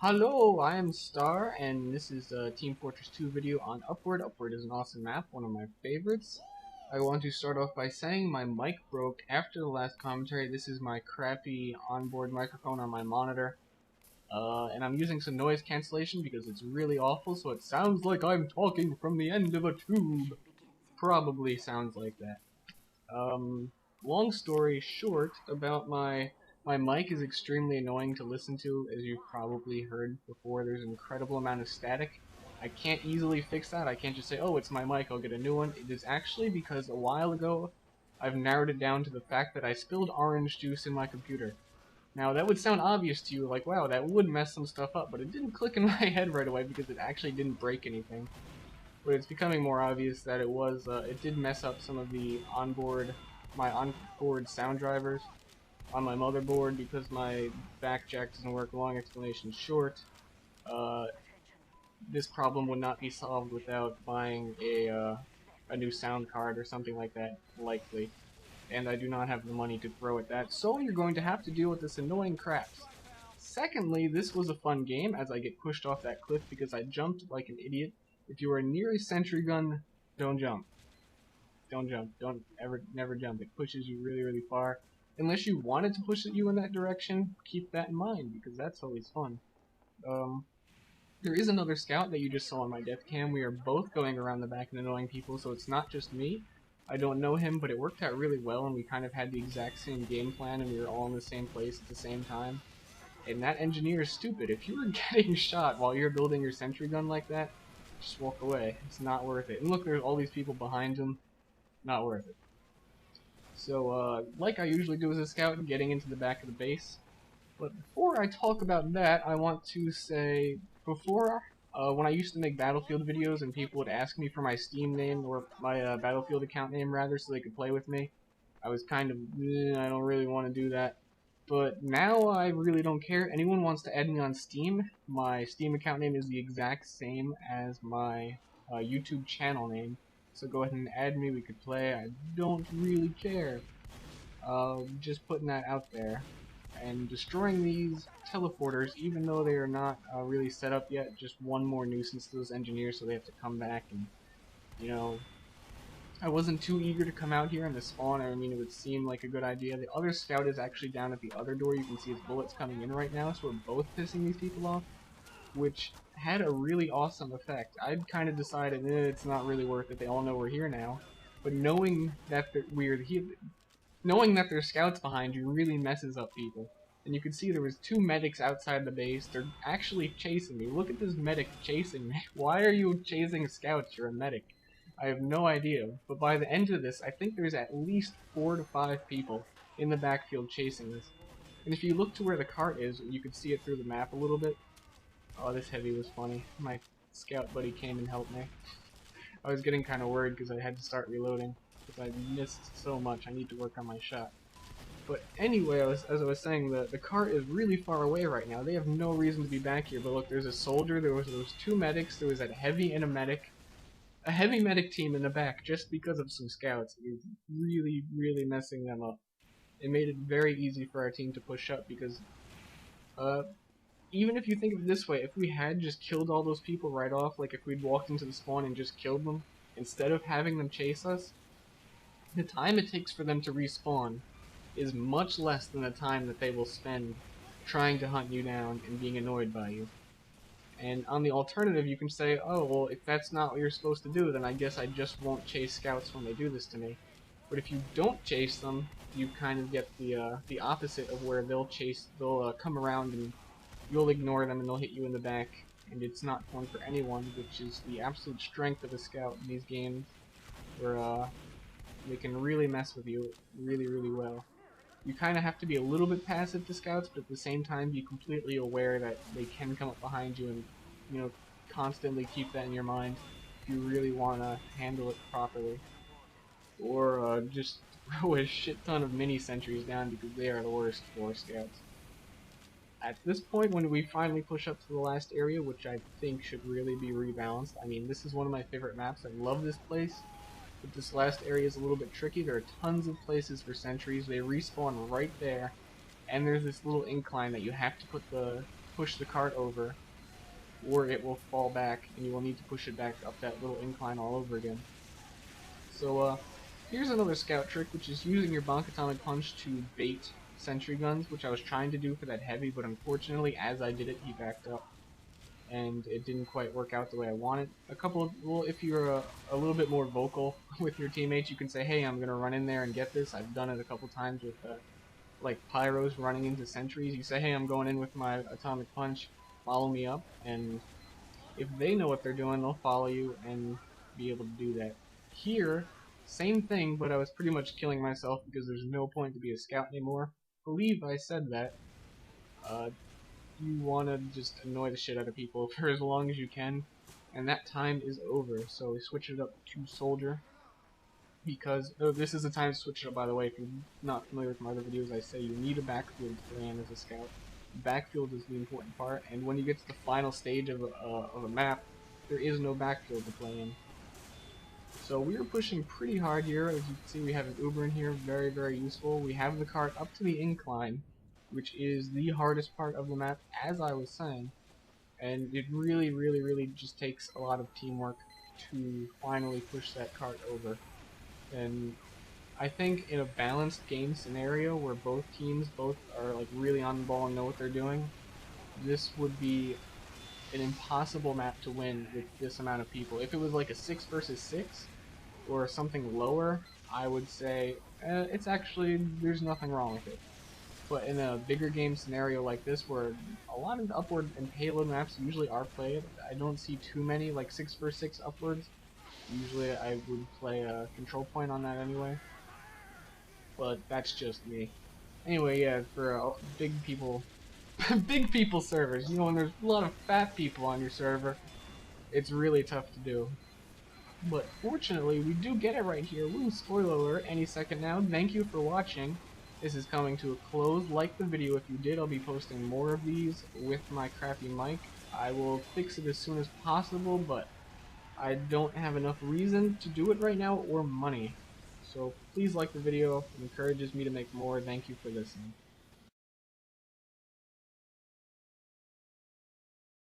Hello, I am Star, and this is a Team Fortress 2 video on Upward. Upward is an awesome map, one of my favorites. I want to start off by saying my mic broke after the last commentary. This is my crappy onboard microphone on my monitor. And I'm using some noise cancellation because it's really awful, so it sounds like I'm talking from the end of a tube. Probably sounds like that. Long story short, about my mic is extremely annoying to listen to, as you've probably heard before. There's an incredible amount of static. I can't easily fix that. I can't just say, oh, it's my mic, I'll get a new one. It is actually because a while ago, I've narrowed it down to the fact that I spilled orange juice in my computer. Now, that would sound obvious to you, like, wow, that would mess some stuff up, but it didn't click in my head right away because it actually didn't break anything. But it's becoming more obvious that it did mess up some of my onboard sound drivers on my motherboard because my back jack doesn't work. Long explanation short, uh, this problem would not be solved without buying a new sound card or something like that, likely. And I do not have the money to throw at that, so you're going to have to deal with this annoying crap. Secondly, this was a fun game as I get pushed off that cliff because I jumped like an idiot. If you are near a sentry gun, don't jump. Don't jump. Never jump. It pushes you really, really far. Unless you wanted to push you in that direction, keep that in mind, because that's always fun. There is another scout that you just saw on my death cam. We are both going around the back and annoying people, so it's not just me. I don't know him, but it worked out really well, and we kind of had the exact same game plan, and we were all in the same place at the same time. And that engineer is stupid. If you were getting shot while you're building your sentry gun like that, just walk away. It's not worth it. And look, there's all these people behind him. Not worth it. So, like I usually do as a scout, getting into the back of the base. But before I talk about that, I want to say, when I used to make Battlefield videos and people would ask me for my Steam name, or my Battlefield account name rather, so they could play with me, I was kind of, I don't really want to do that. But now I really don't care. Anyone wants to add me on Steam, my Steam account name is the exact same as my YouTube channel name. So go ahead and add me, we could play. I don't really care. Just putting that out there. And destroying these teleporters, even though they are not really set up yet, just one more nuisance to those engineers, so they have to come back and, you know, I wasn't too eager to come out here in the spawn. I mean, it would seem like a good idea. The other scout is actually down at the other door. You can see his bullets coming in right now, so we're both pissing these people off, which had a really awesome effect. I'd kind of decided it's not really worth it. They all know we're here now, but knowing that knowing that there's scouts behind you really messes up people. And you can see there was two medics outside the base. They're actually chasing me. Look at this medic chasing me. Why are you chasing scouts? You're a medic. I have no idea, but by the end of this, I think there's at least 4 to 5 people in the backfield chasing this. And if you look to where the cart is, you can see it through the map a little bit. Oh, this heavy was funny. My scout buddy came and helped me. I was getting kind of worried because I had to start reloading, because I missed so much. I need to work on my shot. But anyway, as I was saying, the cart is really far away right now. They have no reason to be back here, but look, there's a soldier, there was 2 medics, there was that heavy and a medic. A heavy medic team in the back just because of some scouts. It was really, really messing them up. It made it very easy for our team to push up because, even if you think of it this way, if we had just killed all those people right off, like if we'd walked into the spawn and just killed them, instead of having them chase us, the time it takes for them to respawn is much less than the time that they will spend trying to hunt you down and being annoyed by you. And on the alternative, you can say, oh, well, if that's not what you're supposed to do, then I guess I just won't chase scouts when they do this to me. But if you don't chase them, you kind of get the opposite of where they'll come around and you'll ignore them and they'll hit you in the back. And it's not fun for anyone, which is the absolute strength of a scout in these games, where they can really mess with you really, really well. You kind of have to be a little bit passive to scouts, but at the same time be completely aware that they can come up behind you and, you know, constantly keep that in your mind if you really want to handle it properly. Or just throw a shit ton of mini sentries down because they are the worst for scouts. At this point, when we finally push up to the last area, which I think should really be rebalanced, I mean, this is one of my favorite maps. I love this place. But this last area is a little bit tricky. There are tons of places for sentries. They respawn right there, and there's this little incline that you have to put push the cart over, or it will fall back, and you will need to push it back up that little incline all over again. So, here's another scout trick, which is using your bonk atomic punch to bait sentry guns, which I was trying to do for that heavy, but unfortunately, as I did it, he backed up, and it didn't quite work out the way I wanted. Well, if you're a little bit more vocal with your teammates, you can say, hey, I'm gonna run in there and get this. I've done it a couple times with, like, pyros running into sentries. You say, hey, I'm going in with my atomic punch, follow me up, and if they know what they're doing, they'll follow you and be able to do that. Here, same thing, but I was pretty much killing myself because there's no point to be a scout anymore. I believe I said that. You want to just annoy the shit out of people for as long as you can, and that time is over, so we switch it up to soldier. Because, this is the time to switch it up, by the way. If you're not familiar with my other videos, I say you need a backfield to play in as a scout. Backfield is the important part, and when you get to the final stage of a map, there is no backfield to play in. So we are pushing pretty hard here. As you can see, we have an Uber in here, very, very useful. We have the cart up to the incline, which is the hardest part of the map, as I was saying. And it really, really, really just takes a lot of teamwork to finally push that cart over. And I think in a balanced game scenario where both teams are like really on the ball and know what they're doing, this would be an impossible map to win with this amount of people. If it was like a 6 versus 6 or something lower, I would say it's actually, there's nothing wrong with it. But in a bigger game scenario like this, where a lot of the upward and payload maps usually are played, I don't see too many like 6 versus 6 upwards. Usually I would play a control point on that anyway, but that's just me. Anyway, yeah, for big people, big people servers, you know, when there's a lot of fat people on your server, it's really tough to do. But fortunately, we do get it right here. Woo, spoiler alert, any second now. Thank you for watching. This is coming to a close. Like the video if you did. I'll be posting more of these with my crappy mic. I will fix it as soon as possible, but I don't have enough reason to do it right now or money. So please like the video. It encourages me to make more. Thank you for listening.